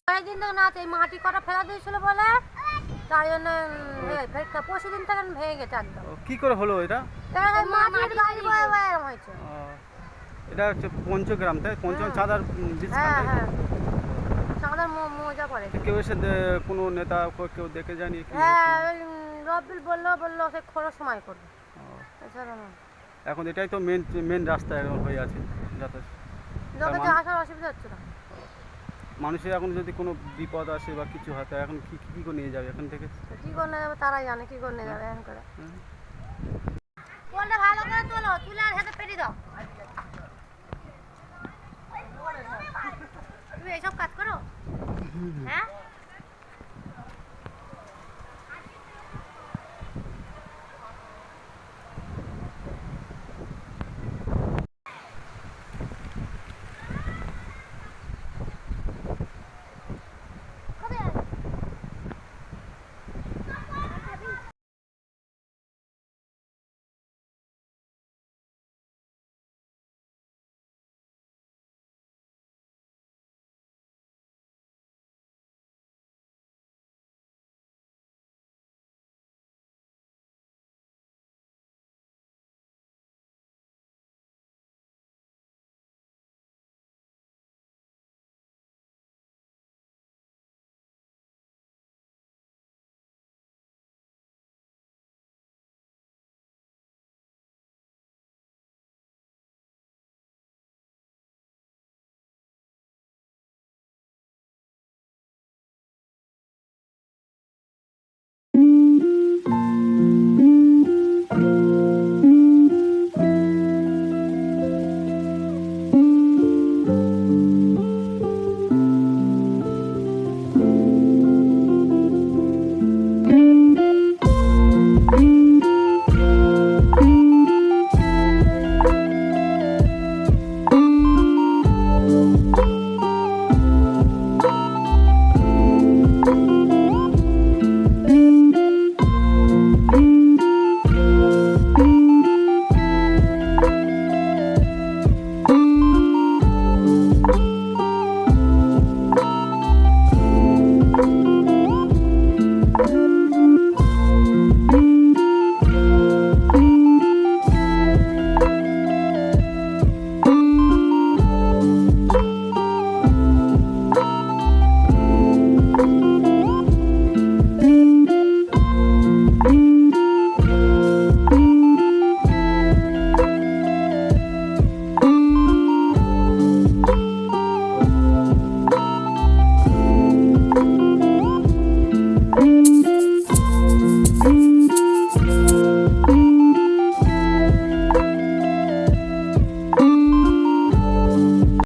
অনেকদিন থেকে না এই মাটি কটা ফেলা দিয়েছিল বলে তাই জন্য পরশু দিন থেকে ভেঙে গেছে একদম। কি করে হলো এটা? মাটির গাড়ি বয়ে বয়ে এরকম হয়েছে। এটা হচ্ছে পঞ্চগ্রাম, তাই? পঞ্চম চাঁদার হ্যাঁ হ্যাঁ, চাঁদার মজা পড়ে। কেউ এসে কোনো নেতা কেউ দেখে যায়নি? হ্যাঁ, ওই রবিল বললো সে খোঁড়ার সময় করবে, এছাড়া না। এখন এটাই তো মেন রাস্তা এখন হয়ে আছে যাতায়াত। লোকের আসার অসুবিধা হচ্ছে না। মানুষের এখন যদি কোনো বিপদ আসে বা কিছু হয় তো এখন কি করে নিয়ে যাবে এখান থেকে? কি করে নিয়ে যাবে তারাই জানে, কি করে নিয়ে যাবে এখন করে। বললে ভালো করে তোলো, তুলে আর হাতে পেরিয়ে দাও। তুমি এইসব কাজ করো? হ্যাঁ।